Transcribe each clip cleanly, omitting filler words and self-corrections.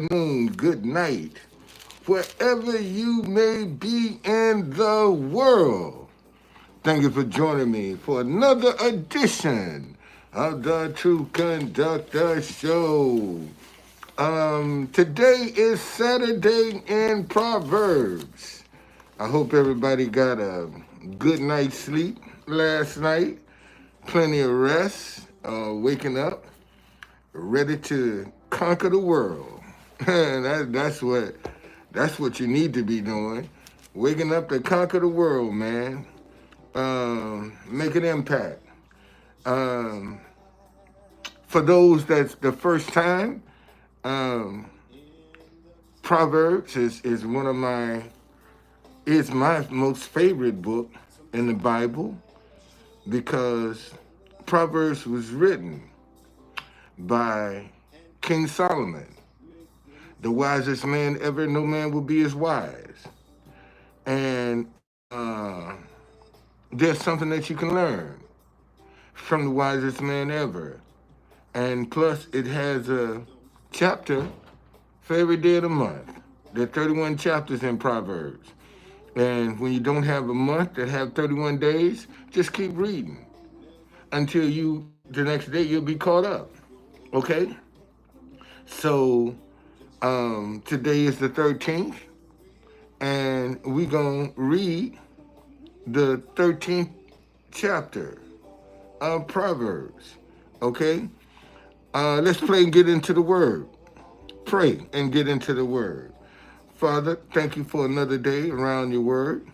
afternoon, good night, wherever you may be in the world. Thank you for joining me for another edition of the Truth Conductor Show. Today is Saturday in Proverbs. I hope everybody got a good night's sleep last night, plenty of rest, waking up, ready to conquer the world. That's what you need to be doing. Waking up to conquer the world, man. Make an impact. Um, for those that's the first time, um, Proverbs is one of my most favorite book in the Bible because Proverbs was written by King Solomon, the wisest man ever. No man will be as wise. And there's something that you can learn from the wisest man ever. And plus, it has a chapter for every day of the month. There are 31 chapters in Proverbs. And when you don't have a month that have 31 days, just keep reading until the next day, you'll be caught up. Okay? So, today is the 13th, and we're going to read the 13th chapter of Proverbs. Okay? Let's pray and get into the word. Pray and get into the word. Father, thank you for another day around your word.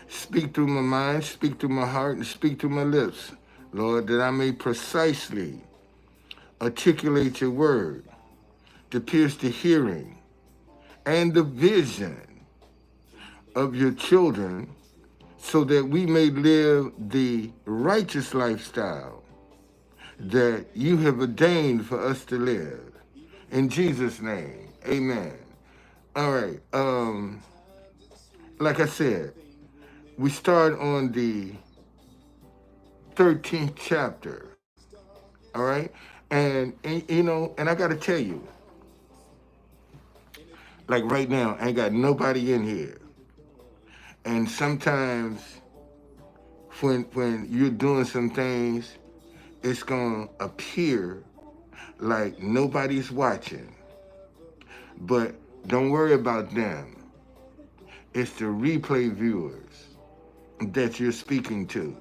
Speak through my mind, speak through my heart, and speak through my lips, Lord, that I may precisely articulate your word to pierce the hearing and the vision of your children so that we may live the righteous lifestyle that you have ordained for us to live. In Jesus' name, amen. All right, like I said, we start on the 13th chapter, all right? And I got to tell you, like right now, I ain't got nobody in here. And sometimes when you're doing some things, it's going to appear like nobody's watching. But don't worry about them. It's the replay viewers that you're speaking to,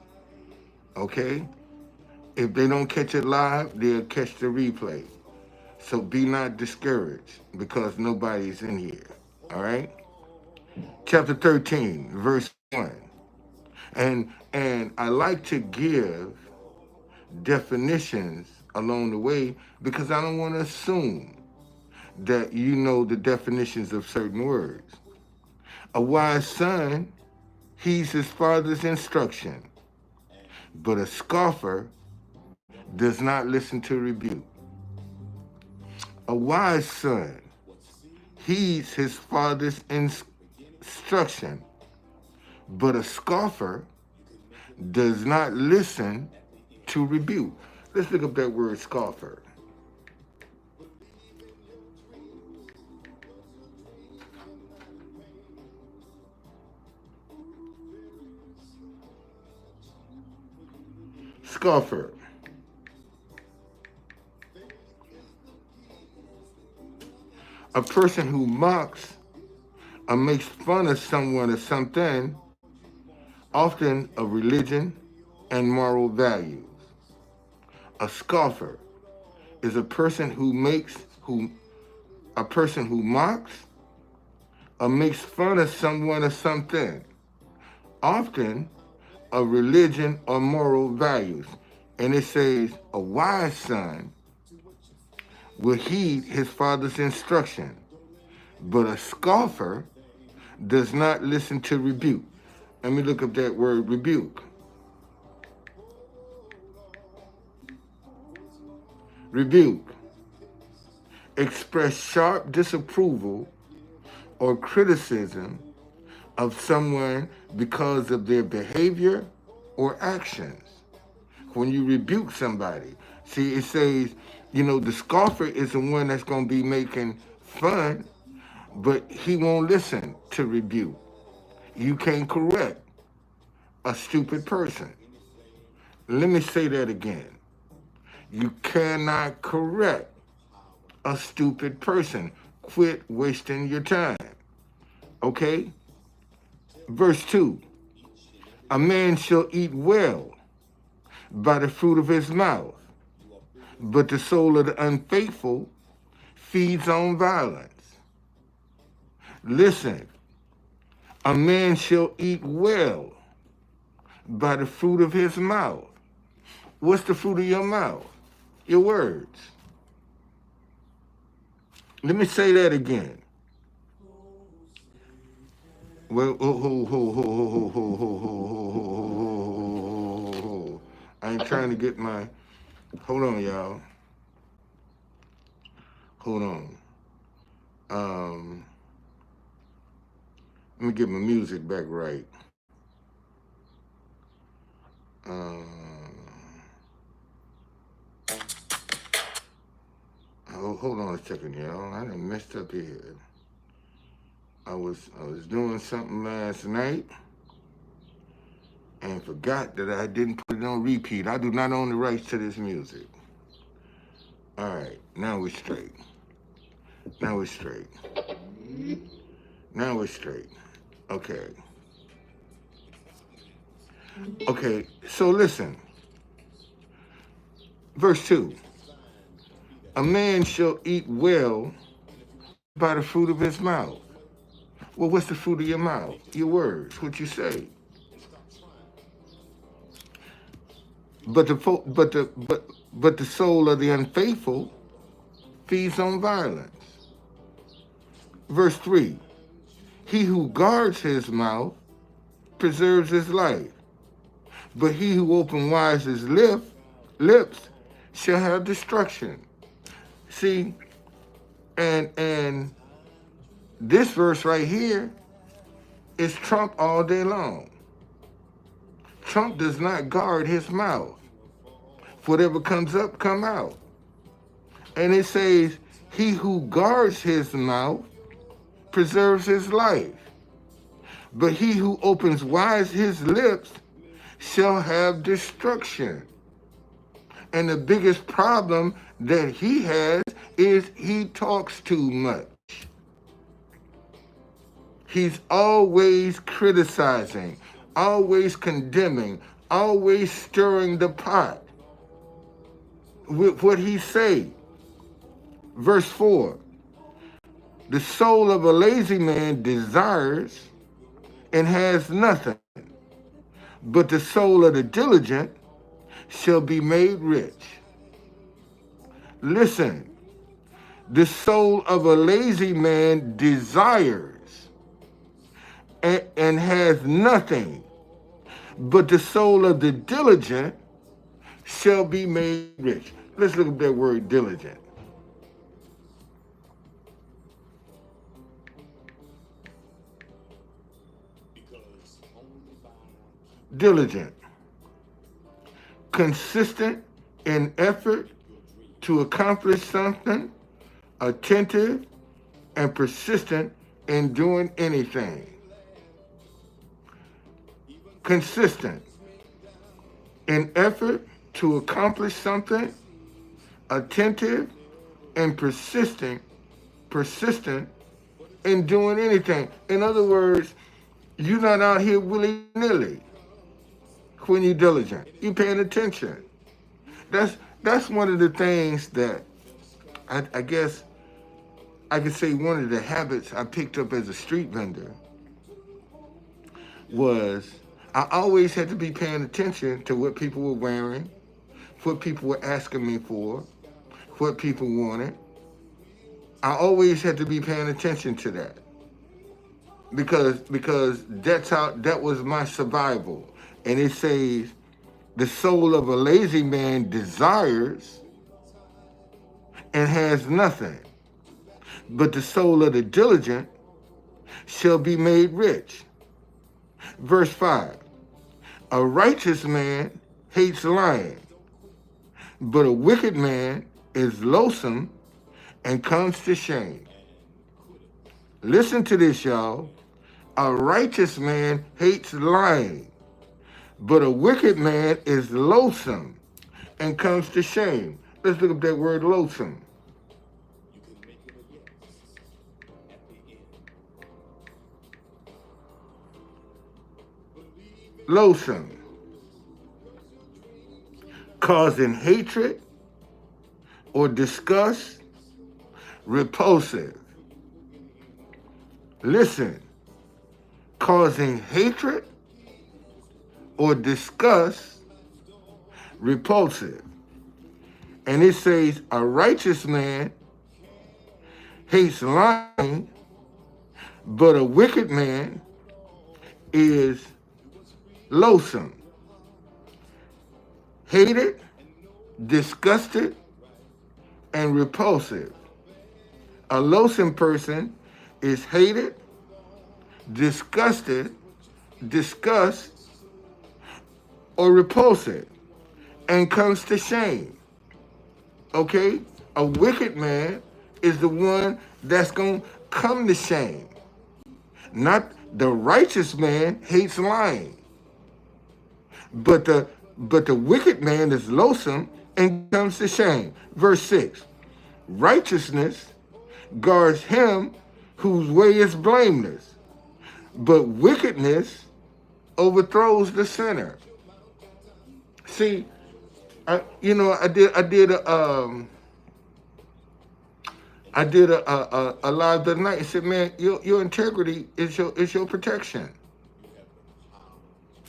okay? If they don't catch it live, they'll catch the replay. So be not discouraged because nobody's in here, all right? Chapter 13, verse 1. And I like to give definitions along the way because I don't want to assume that you know the definitions of certain words. A wise son heeds his father's instruction, but a scoffer does not listen to rebuke. A wise son heeds his father's instruction, but a scoffer does not listen to rebuke. Let's look up that word scoffer. Scoffer. A person who mocks or makes fun of someone or something, often of religion and moral values. A scoffer is a person who mocks or makes fun of someone or something, often of religion or moral values. And it says, a wise son will heed his father's instruction, but a scoffer does not listen to rebuke. Let me look up that word rebuke. Rebuke. Express sharp disapproval or criticism of someone because of their behavior or actions. When you rebuke somebody, see, it says, the scoffer is the one that's going to be making fun, but he won't listen to rebuke. You can't correct a stupid person. Let me say that again. You cannot correct a stupid person. Quit wasting your time. Okay? Verse 2. A man shall eat well by the fruit of his mouth, but the soul of the unfaithful feeds on violence. Listen, a man shall eat well by the fruit of his mouth. What's the fruit of your mouth? Your words. Let me say that again. Well, I ain't trying to get my. Hold on, y'all. Hold on. Let me get my music back right. Hold on a second, y'all. I done messed up here. I was doing something last night and forgot that I didn't put it on repeat. I do not own the rights to this music. All right, now we're straight. Now we're straight. Now we're straight. Okay. Okay, so listen. Verse 2. A man shall eat well by the fruit of his mouth. Well, what's the fruit of your mouth? Your words, what you say. But the soul of the unfaithful feeds on violence. Verse 3. He who guards his mouth preserves his life, but he who opens wise his lips shall have destruction. See, and this verse right here is Trump all day long. Trump does not guard his mouth. Whatever comes up, come out. And it says, he who guards his mouth preserves his life, but he who opens wise his lips shall have destruction. And the biggest problem that he has is he talks too much. He's always criticizing, always condemning, always stirring the pot with what he say. Verse 4, the soul of a lazy man desires and has nothing, but the soul of the diligent shall be made rich. Listen, the soul of a lazy man desires and has nothing, but the soul of the diligent shall be made rich. Let's look at that word diligent. Diligent. Consistent in effort to accomplish something, attentive and persistent in doing anything. Consistent in effort to accomplish something, attentive and persistent in doing anything. In other words, you're not out here willy-nilly when you're diligent. You're paying attention. That's one of the things that I guess I could say one of the habits I picked up as a street vendor was I always had to be paying attention to what people were wearing, what people were asking me for, what people wanted. I always had to be paying attention to that because that was my survival. And it says, the soul of a lazy man desires and has nothing, but the soul of the diligent shall be made rich. Verse 5, a righteous man hates lying, but a wicked man is loathsome and comes to shame. Listen to this, y'all. A righteous man hates lying, but a wicked man is loathsome and comes to shame. Let's look up that word loathsome. Loathsome, causing hatred or disgust, repulsive. Listen, causing hatred or disgust, repulsive. And it says a righteous man hates lying, but a wicked man is loathsome, hated, disgusted, and repulsive. A loathsome person is hated, disgusted, disgust, or repulsive, and comes to shame. Okay? A wicked man is the one that's going to come to shame. Not the righteous man hates lying. But the wicked man is loathsome and comes to shame. Verse 6. Righteousness guards him whose way is blameless, but wickedness overthrows the sinner. See, I did a live the other night and said, man, your integrity is your protection.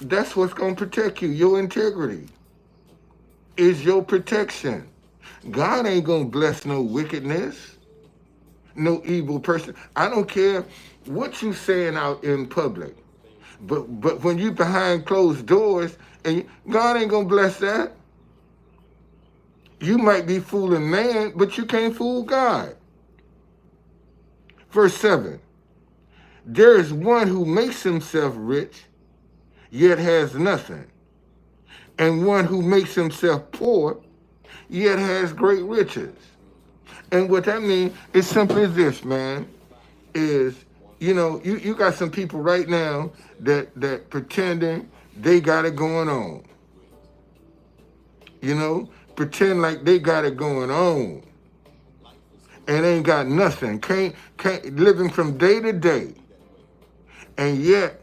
That's what's gonna protect you. Your integrity is your protection. God ain't gonna bless no wickedness, no evil person. I don't care what you saying out in public, but when you behind closed doors, and God ain't gonna bless that. You might be fooling man, but you can't fool God. Verse 7. There is one who makes himself rich, yet has nothing, and one who makes himself poor, yet has great riches. And what that means is simply this, man, is, you got some people right now that pretending they got it going on. Pretend like they got it going on and ain't got nothing, can't living from day to day. And yet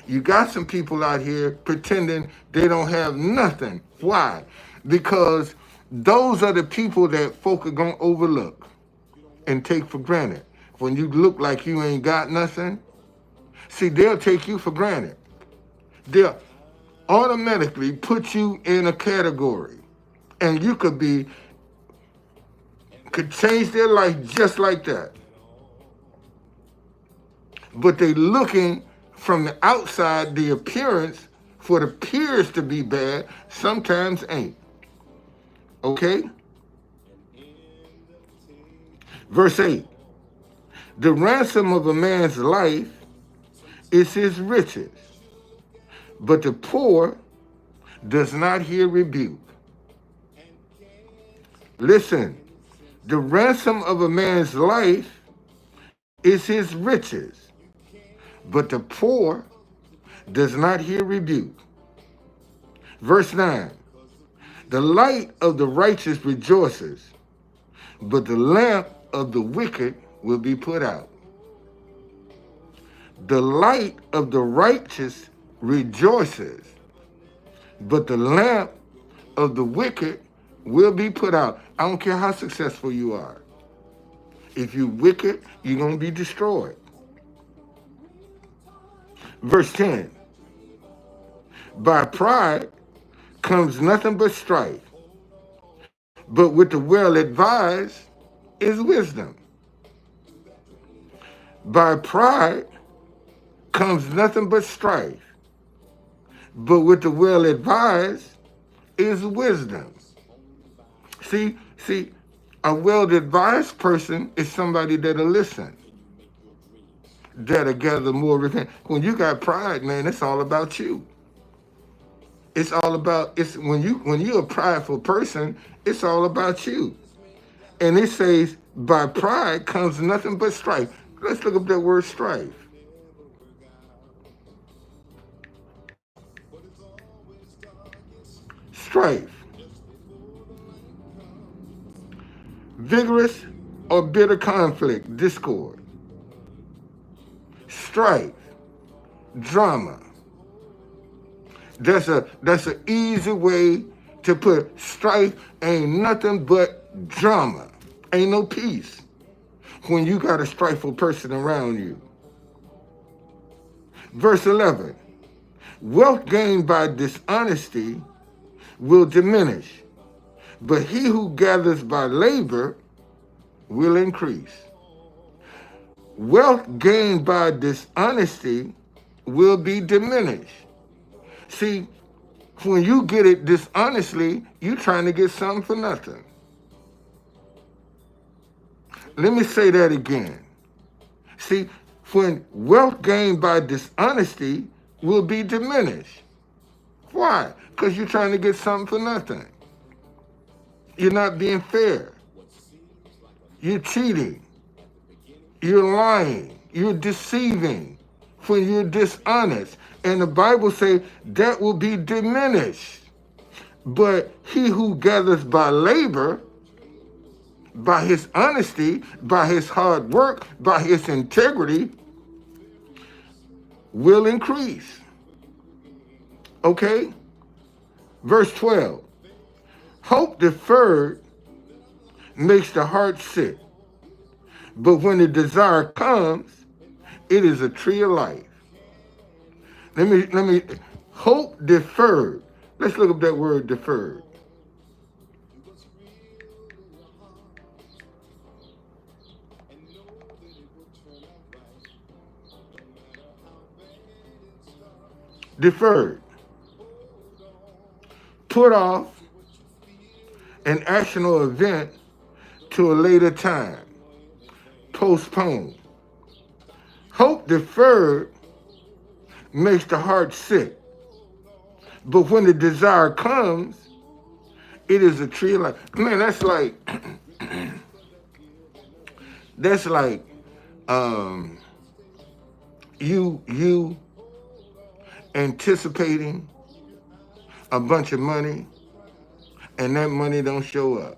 you got some people out here pretending they don't have nothing. Why? Because those are the people that folk are gonna overlook and take for granted. When you look like you ain't got nothing, see, they'll take you for granted. They'll automatically put you in a category. And you could change their life just like that. But they looking from the outside, the appearance, what appears to be bad, sometimes ain't. Okay? Verse 8. The ransom of a man's life is his riches, but the poor does not hear rebuke. Listen, the ransom of a man's life is his riches, but the poor does not hear rebuke. Verse 9, the light of the righteous rejoices, but the lamp of the wicked will be put out. The light of the righteous rejoices, but the lamp of the wicked will be put out. I don't care how successful you are. If you're wicked, you're going to be destroyed. Verse 10. By pride comes nothing but strife, but with the well-advised is wisdom. By pride comes nothing but strife, but with the well-advised is wisdom. See, a well-advised person is somebody that'll listen, that'll gather more repentance. When you got pride, man, it's all about you. It's all about, when you're a prideful person, it's all about you. And it says, by pride comes nothing but strife. Let's look up that word strife. Strife. Vigorous or bitter conflict, discord. Strife. Drama. That's an easy way to put strife ain't nothing but drama. Ain't no peace when you got a strifeful person around you. Verse 11. Wealth gained by dishonesty will diminish, but he who gathers by labor will increase. Wealth gained by dishonesty will be diminished. See, when you get it dishonestly, you trying to get something for nothing. Let me say that again. See, when wealth gained by dishonesty will be diminished. Why? Because you're trying to get something for nothing. You're not being fair. You're cheating. You're lying. You're deceiving when you're dishonest. And the Bible says that will be diminished. But he who gathers by labor, by his honesty, by his hard work, by his integrity, will increase. Okay? Verse 12. Hope deferred makes the heart sick, but when the desire comes, it is a tree of life. Hope deferred. Let's look up that word deferred. Deferred. Put off an action or event to a later time. Postpone. Hope deferred makes the heart sick, but when the desire comes, it is a tree of life. Man, that's like you anticipating a bunch of money and that money don't show up.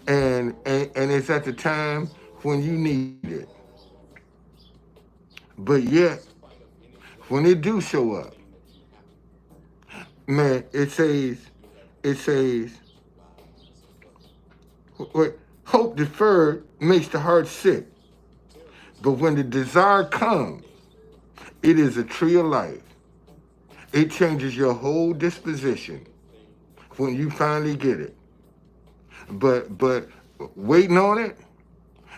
And it's at the time when you need it. But yet, when it do show up, man, it says, hope deferred makes the heart sick. But when the desire comes, it is a tree of life. It changes your whole disposition when you finally get it. But waiting on it,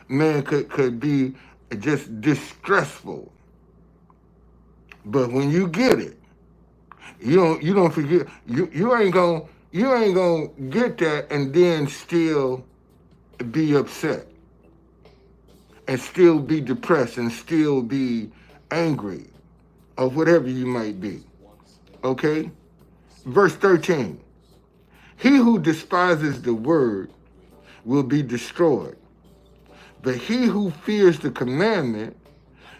man, could be just distressful. But when you get it, you don't forget. You ain't gonna get that and then still be upset and still be depressed and still be angry or whatever you might be. Okay? Verse 13. He who despises the word will be destroyed, but he who fears the commandment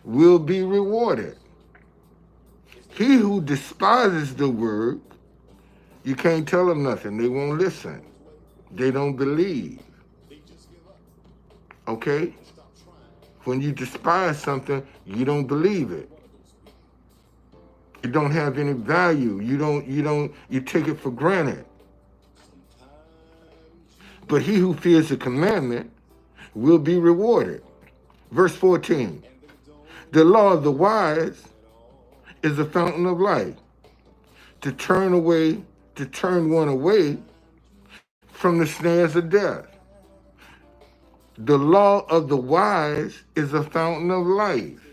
will be rewarded. He who despises the word, you can't tell them nothing. They won't listen. They don't believe. Okay? When you despise something, you don't believe it. It don't have any value. You take it for granted. But he who fears the commandment will be rewarded. Verse 14. The law of the wise is a fountain of life, to turn one away from the snares of death. The law of the wise is a fountain of life,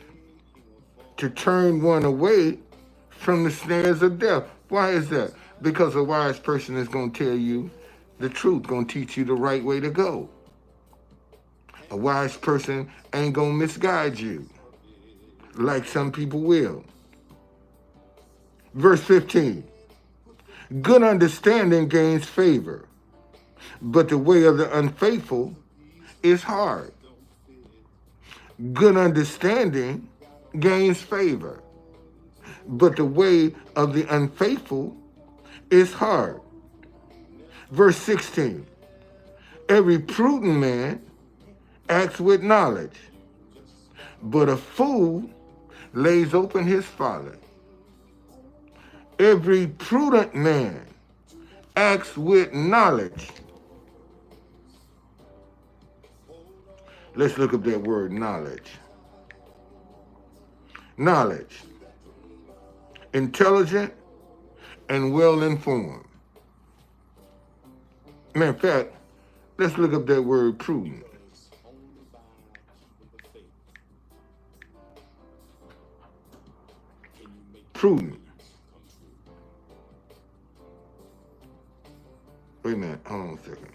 to turn one away from the snares of death. Why is that? Because a wise person is going to tell you the truth, going to teach you the right way to go. A wise person ain't going to misguide you like some people will. Verse 15. Good understanding gains favor, but the way of the unfaithful is hard. Good understanding gains favor, but the way of the unfaithful is hard. Verse 16, every prudent man acts with knowledge, but a fool lays open his folly. Every prudent man acts with knowledge. Let's look up that word knowledge. Knowledge. Intelligent and well-informed. Matter of fact, let's look up that word prudent. Prudent. Wait a minute, hold on a second.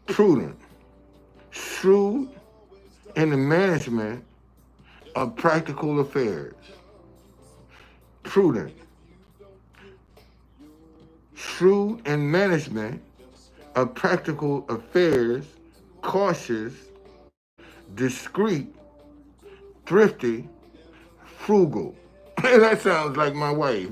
Prudent, shrewd in the management of practical affairs. Prudent, shrewd in management of practical affairs, cautious, discreet, thrifty, frugal. That sounds like my wife.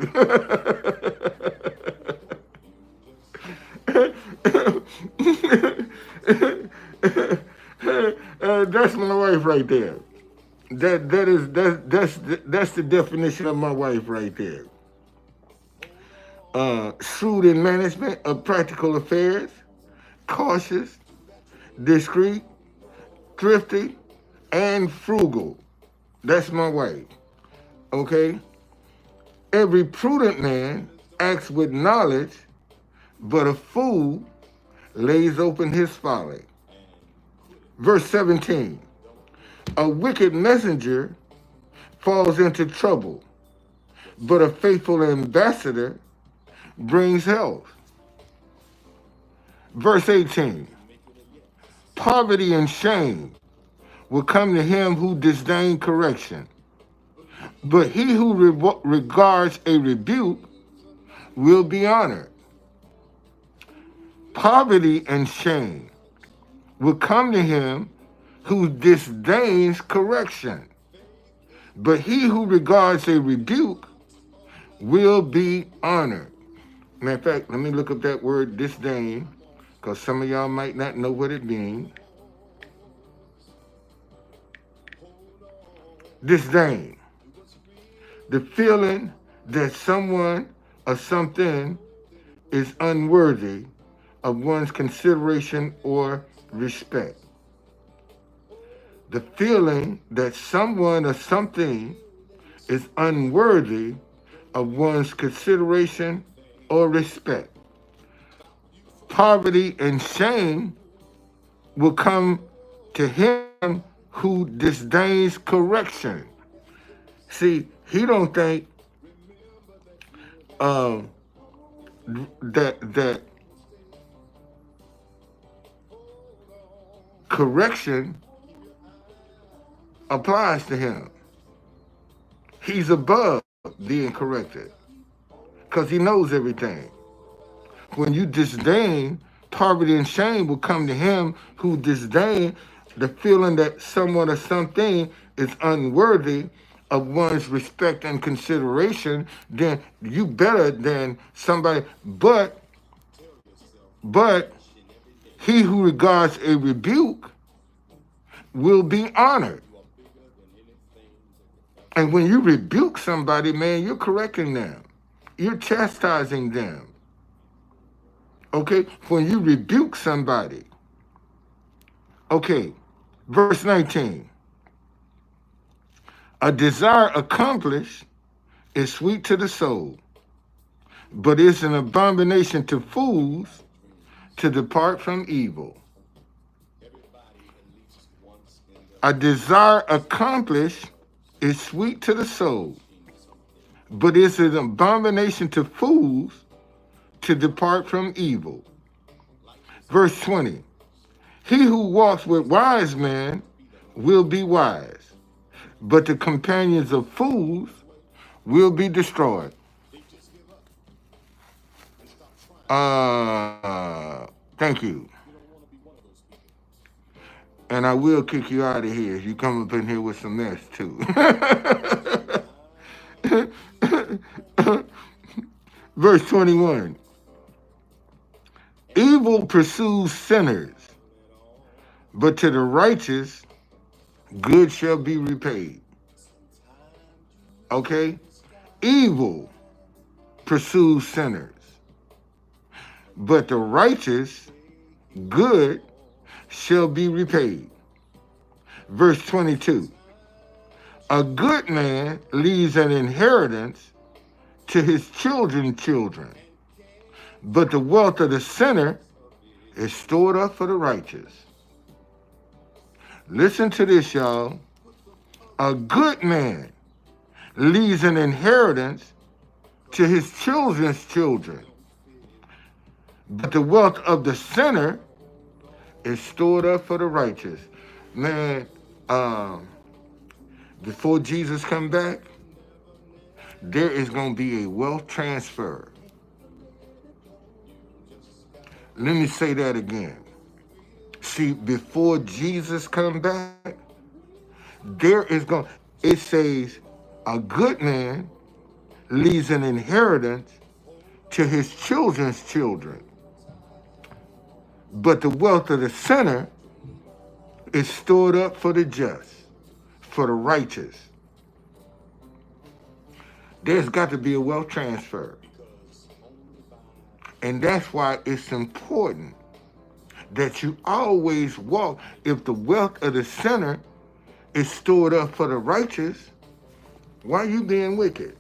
That's my wife right there. That's the definition of my wife right there. Shrewd in management of practical affairs, cautious, discreet, thrifty, and frugal. That's my wife. Okay? Every prudent man acts with knowledge, but a fool lays open his folly. Verse 17, a wicked messenger falls into trouble, but a faithful ambassador brings health. Verse 18, poverty and shame will come to him who disdains correction, but he who regards a rebuke will be honored. Poverty and shame will come to him who disdains correction, but he who regards a rebuke will be honored. Matter of fact, let me look up that word disdain, because some of y'all might not know what it means. Disdain, the feeling that someone or something is unworthy of one's consideration or respect. The feeling that someone or something is unworthy of one's consideration or respect. Poverty and shame will come to him who disdains correction. See, he don't think that correction applies to him. He's above being corrected because he knows everything. When you disdain, poverty and shame will come to him who disdain the feeling that someone or something is unworthy of one's respect and consideration. Then you better than somebody. But he who regards a rebuke will be honored. And when you rebuke somebody, man, you're correcting them. You're chastising them. Okay? When you rebuke somebody. Okay. Verse 19. A desire accomplished is sweet to the soul, but it's an abomination to fools to depart from evil. A desire accomplished is sweet to the soul, but it's an abomination to fools to depart from evil. Verse 20, he who walks with wise men will be wise, but the companions of fools will be destroyed. Thank you. And I will kick you out of here if you come up in here with some mess too. Verse 21. Evil pursues sinners, but to the righteous good shall be repaid. Okay? Evil pursues sinners, but the righteous good shall be repaid. Verse 22. A good man leaves an inheritance to his children's children, but the wealth of the sinner is stored up for the righteous. Listen to this, y'all. A good man leaves an inheritance to his children's children, but the wealth of the sinner is stored up for the righteous. Man, before Jesus come back, there is going to be a wealth transfer. Let me say that again. See, before Jesus come back, it says, a good man leaves an inheritance to his children's children, but the wealth of the sinner is stored up for the just, for the righteous. There's got to be a wealth transfer. And that's why it's important that you always walk. If the wealth of the sinner is stored up for the righteous, why are you being wicked?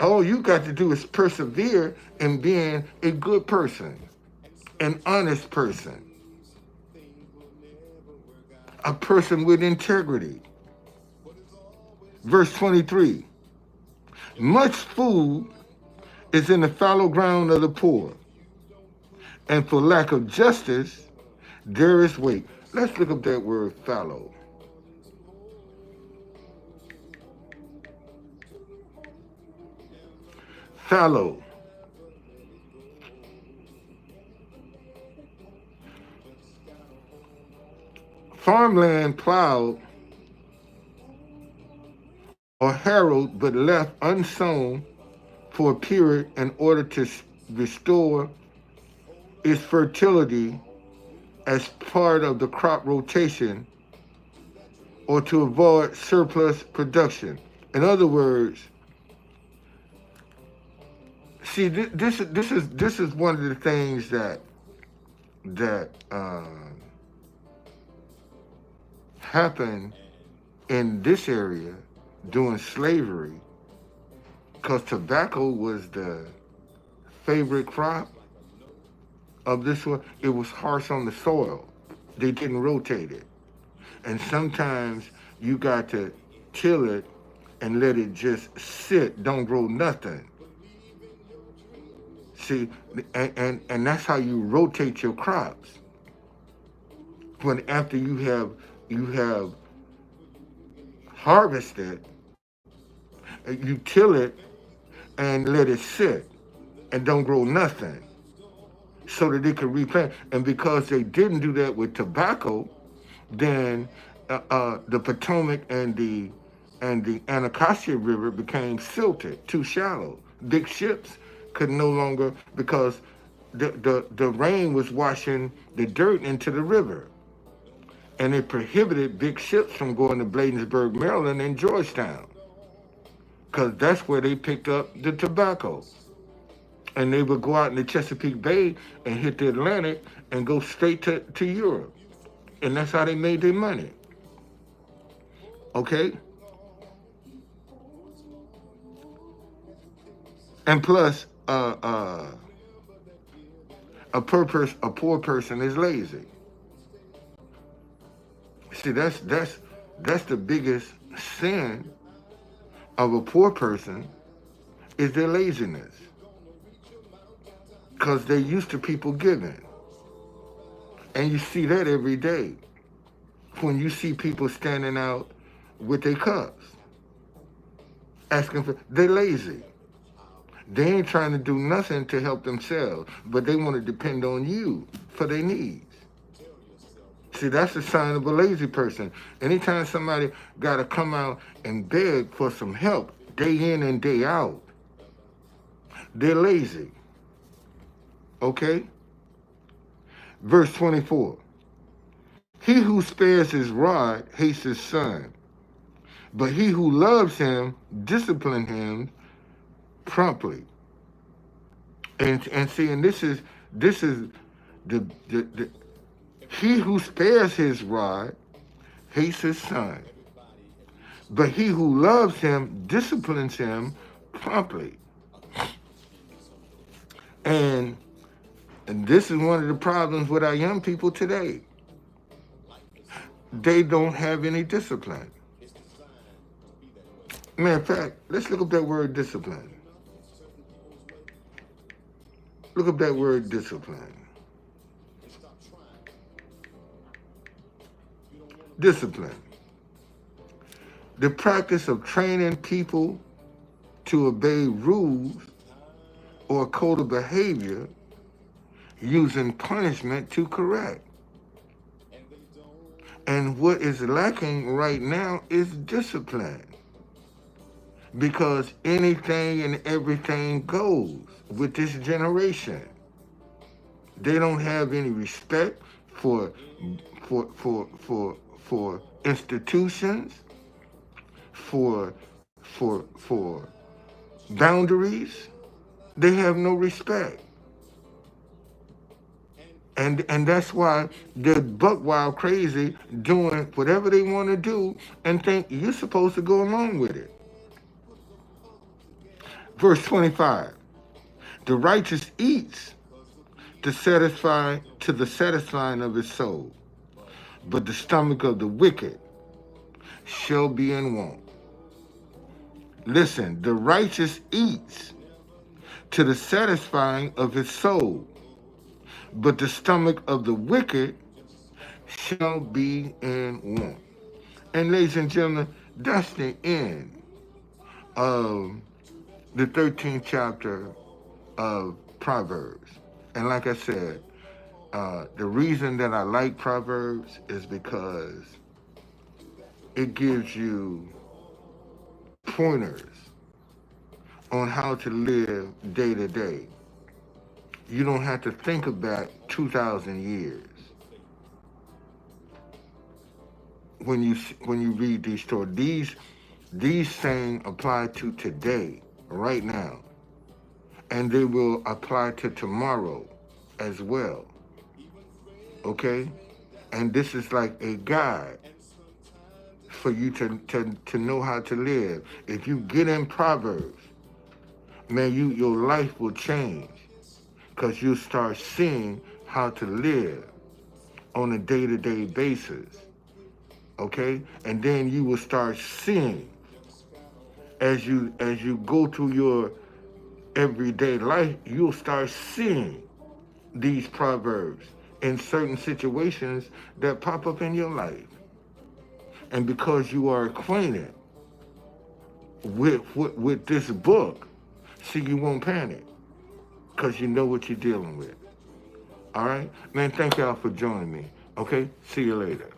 All you got to do is persevere in being a good person, an honest person, a person with integrity. Verse 23, much food is in the fallow ground of the poor, and for lack of justice, there is weight. Let's look up that word fallow. Fallow. Farmland plowed or harrowed but left unsown for a period in order to restore its fertility as part of the crop rotation or to avoid surplus production. In other words, see, this is one of the things that happened in this area during slavery, because tobacco was the favorite crop of this one. It was harsh on the soil. They didn't rotate it. And sometimes you got to till it and let it just sit, don't grow nothing. See, and that's how you rotate your crops. When after you have harvested, you till it and let it sit and don't grow nothing, so that it can replant. And because they didn't do that with tobacco, then the Potomac and the Anacostia River became silted, too shallow. Big ships could no longer, because the rain was washing the dirt into the river. And it prohibited big ships from going to Bladensburg, Maryland and Georgetown, because that's where they picked up the tobacco. And they would go out in the Chesapeake Bay and hit the Atlantic and go straight to Europe. And that's how they made their money. Okay? And plus, a poor person is lazy. See, that's the biggest sin of a poor person, is their laziness. Because they're used to people giving. And you see that every day when you see people standing out with their cups. they're lazy. They ain't trying to do nothing to help themselves, but they want to depend on you for their needs. See, that's a sign of a lazy person. Anytime somebody got to come out and beg for some help day in and day out, they're lazy. Okay? Verse 24. He who spares his rod hates his son, but he who loves him disciplines him promptly. And see, and this is the he who spares his rod hates his son, but he who loves him disciplines him promptly. And this is one of the problems with our young people today. They don't have any discipline. Matter of fact, let's look up that word discipline. Look up that word discipline. Discipline. The practice of training people to obey rules or a code of behavior using punishment to correct. And what is lacking right now is discipline. Because anything and everything goes with this generation. They don't have any respect for institutions, for boundaries. They have no respect. And that's why they're buck wild crazy doing whatever they want to do and think you're supposed to go along with it. Verse 25. The righteous eats to the satisfying of his soul, but the stomach of the wicked shall be in want. Listen, the righteous eats to the satisfying of his soul, but the stomach of the wicked shall be in want. And ladies and gentlemen, that's the end of the 13th chapter of Proverbs. And like I said, the reason that I like Proverbs is because it gives you pointers on how to live day to day. You don't have to think about 2,000 years when you read these stories. These things apply to today, right now, and they will apply to tomorrow as well. Okay? And this is like a guide for you to know how to live. If you get in Proverbs, man, your life will change because you'll start seeing how to live on a day-to-day basis. Okay? And then you will start seeing as you go through your everyday life, you'll start seeing these proverbs in certain situations that pop up in your life. And because you are acquainted with this book, see, you won't panic because you know what you're dealing with. All right? Man, thank y'all for joining me. Okay? See you later.